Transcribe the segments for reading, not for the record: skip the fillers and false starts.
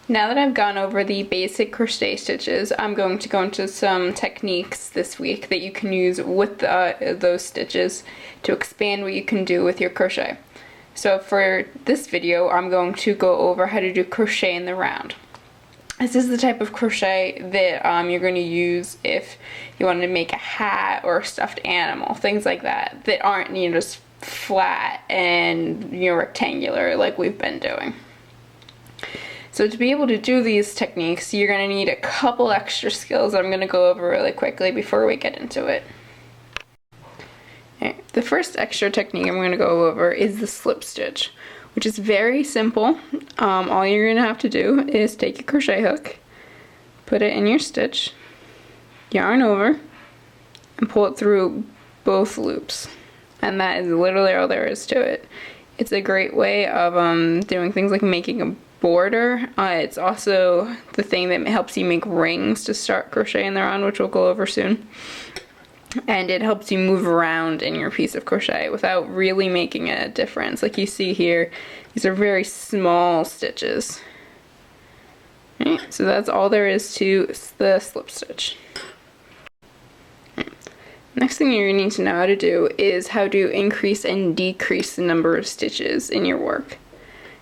Now that I've gone over the basic crochet stitches, I'm going to go into some techniques this week that you can use with those stitches to expand what you can do with your crochet. So for this video, I'm going to go over how to do crochet in the round. This is the type of crochet that you're going to use if you want to make a hat or a stuffed animal, things like that, that aren't, just flat and, rectangular like we've been doing. So to be able to do these techniques, you're going to need a couple extra skills I'm going to go over really quickly before we get into it. Okay. The first extra technique I'm going to go over is the slip stitch, which is very simple. All you're going to have to do is take your crochet hook, put it in your stitch, yarn over, and pull it through both loops. And that is literally all there is to it. It's a great way of doing things like making a border. It's also the thing that helps you make rings to start crocheting the round, which we'll go over soon. And it helps you move around in your piece of crochet without really making a difference. Like you see here, these are very small stitches. Right, so that's all there is to the slip stitch. Next thing you need to know how to do is how to increase and decrease the number of stitches in your work.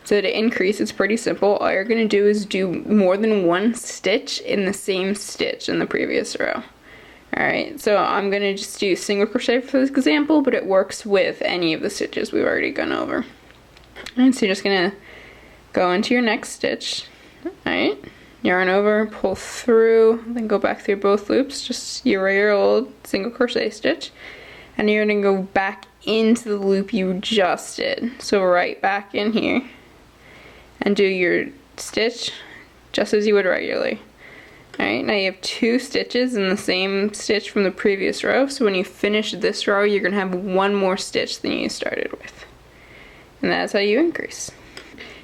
So to increase, it's pretty simple. All you're going to do is do more than one stitch in the same stitch in the previous row. Alright, so I'm going to just do single crochet for this example, but it works with any of the stitches we've already gone over. Alright, so you're just going to go into your next stitch. Alright, yarn over, pull through, then go back through both loops, just your regular old single crochet stitch. And you're going to go back into the loop you just did. So right back in here. And do your stitch just as you would regularly. Alright, now you have two stitches in the same stitch from the previous row, so when you finish this row, you're going to have one more stitch than you started with. And that's how you increase.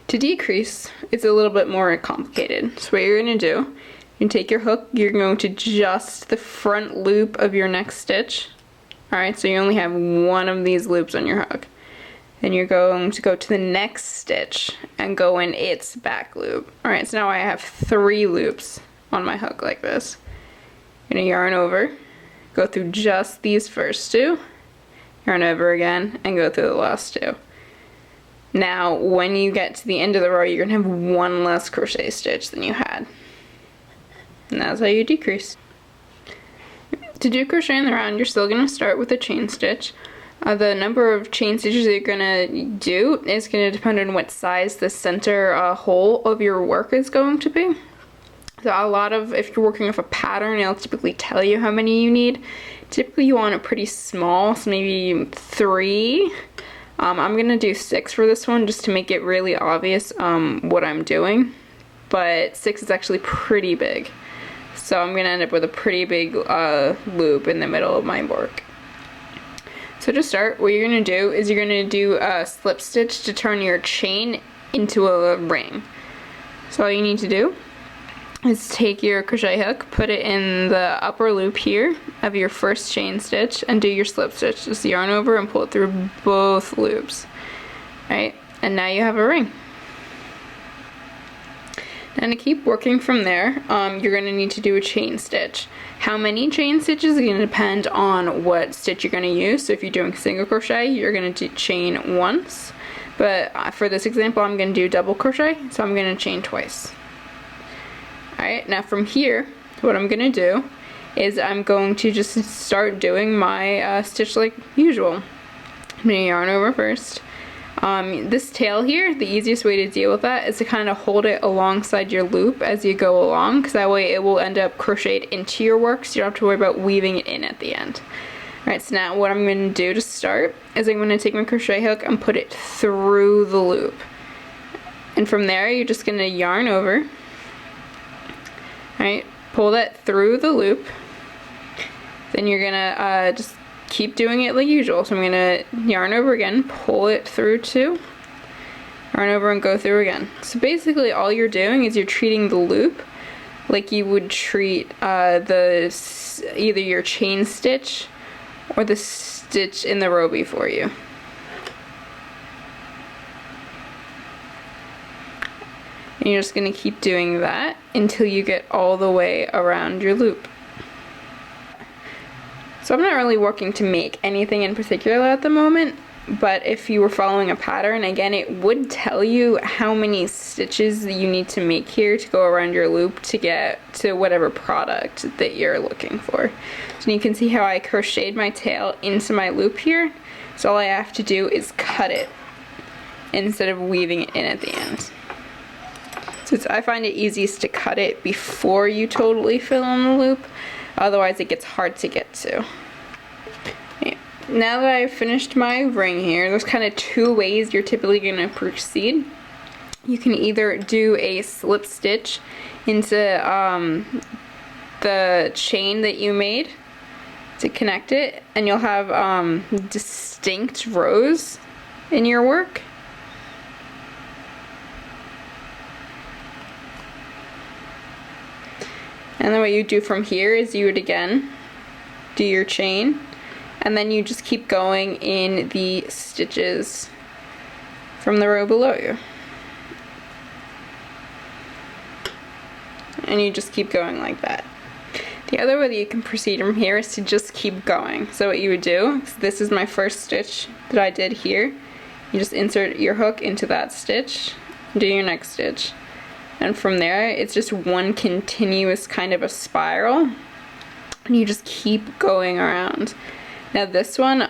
To decrease, it's a little bit more complicated. So what you're going to do, you take your hook, you're going to just the front loop of your next stitch. Alright, so you only have one of these loops on your hook. Then you're going to go to the next stitch and go in its back loop. Alright, so now I have 3 loops on my hook like this. I'm going to yarn over, go through just these first 2, yarn over again, and go through the last 2. Now, when you get to the end of the row, you're going to have one less crochet stitch than you had. And that's how you decrease. To do crochet in the round, you're still going to start with a chain stitch. The number of chain stitches that you're going to do is going to depend on what size the center hole of your work is going to be. So if you're working off a pattern, it'll typically tell you how many you need. Typically you want it pretty small, so maybe 3. I'm going to do 6 for this one just to make it really obvious what I'm doing. But 6 is actually pretty big. So I'm going to end up with a pretty big loop in the middle of my work. So to start, what you're going to do is you're going to do a slip stitch to turn your chain into a ring. So all you need to do is take your crochet hook, put it in the upper loop here of your first chain stitch, and do your slip stitch. Just yarn over and pull it through both loops. Right? And now you have a ring. And to keep working from there, you're going to need to do a chain stitch. How many chain stitches is going to depend on what stitch you're going to use. So if you're doing single crochet, you're going to chain once. But for this example, I'm going to do double crochet, so I'm going to chain twice. Alright, now from here, what I'm going to do is I'm going to just start doing my stitch like usual. I'm going to yarn over first. This tail here, the easiest way to deal with that is to kind of hold it alongside your loop as you go along, because that way it will end up crocheted into your work, so you don't have to worry about weaving it in at the end. Alright, so now what I'm going to do to start is I'm going to take my crochet hook and put it through the loop. And from there, you're just going to yarn over. Alright, pull that through the loop. Then you're going to just keep doing it like usual. So I'm going to yarn over again, pull it through 2, yarn over and go through again. So basically all you're doing is you're treating the loop like you would treat either your chain stitch or the stitch in the row before you. And And you're just going to keep doing that until you get all the way around your loop. So I'm not really working to make anything in particular at the moment, but if you were following a pattern, again, it would tell you how many stitches that you need to make here to go around your loop to get to whatever product that you're looking for. So you can see how I crocheted my tail into my loop here. So all I have to do is cut it instead of weaving it in at the end. So I find it easiest to cut it before you totally fill in the loop, otherwise it gets hard to get to. Okay. Now that I've finished my ring here, there's kind of two ways you're typically going to proceed. You can either do a slip stitch into the chain that you made to connect it, and you'll have distinct rows in your work. And then what you do from here is you would again do your chain, and then you just keep going in the stitches from the row below you. And you just keep going like that. The other way that you can proceed from here is to just keep going. So what you would do, this is my first stitch that I did here. You just insert your hook into that stitch, do your next stitch. And from there, it's just one continuous kind of a spiral, and you just keep going around. Now this one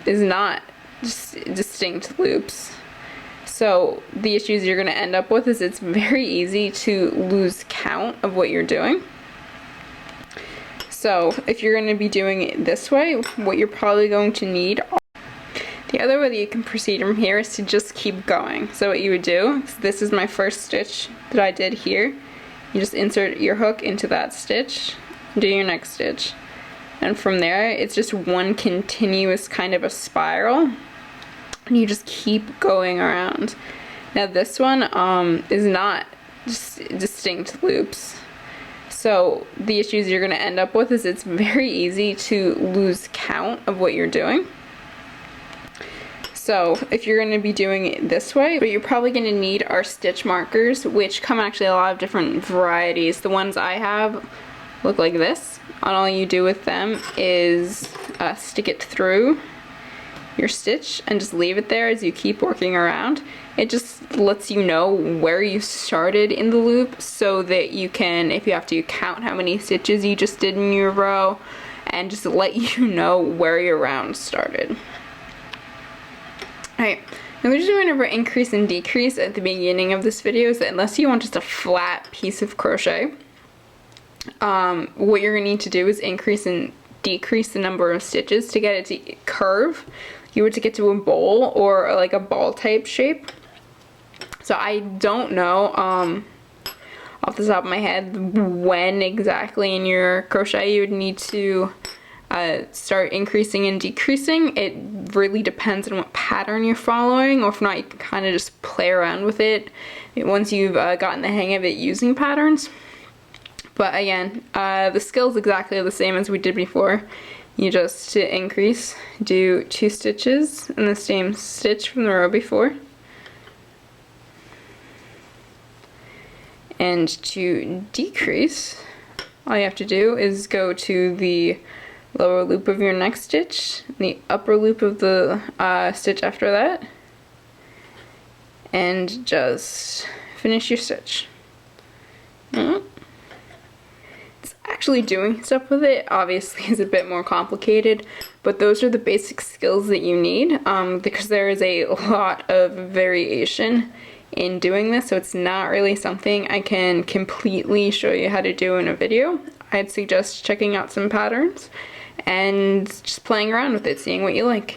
is not distinct loops. So the issues you're going to end up with is it's very easy to lose count of what you're doing. So if you're going to be doing it this way, what you're probably going to need, the other way that you can proceed from here is to just keep going. So what you would do, this is my first stitch that I did here. You just insert your hook into that stitch, do your next stitch. And from there, it's just one continuous kind of a spiral, and you just keep going around. Now this one is not distinct loops. So the issues you're going to end up with is it's very easy to lose count of what you're doing. So if you're going to be doing it this way, what you're probably going to need are stitch markers, which come actually a lot of different varieties. The ones I have look like this, and all you do with them is stick it through your stitch and just leave it there as you keep working around. It just lets you know where you started in the loop, so that you can, if you have to, count how many stitches you just did in your row, and just let you know where your round started. Alright, now we're just going over increase and decrease at the beginning of this video, so unless you want just a flat piece of crochet, what you're going to need to do is increase and decrease the number of stitches to get it to curve. You were to get to a bowl or like a ball type shape. So I don't know off the top of my head when exactly in your crochet you would need to start increasing and decreasing. It really depends on what pattern you're following, or if not, you can kind of just play around with it once you've gotten the hang of it using patterns. But again, the skill is exactly the same as we did before. You just, to increase, do 2 stitches in the same stitch from the row before. And to decrease, all you have to do is go to the lower loop of your next stitch, the upper loop of the stitch after that, and just finish your stitch. Actually doing stuff with it obviously is a bit more complicated, but those are the basic skills that you need, because there is a lot of variation in doing this, so it's not really something I can completely show you how to do in a video. I'd suggest checking out some patterns and just playing around with it, seeing what you like.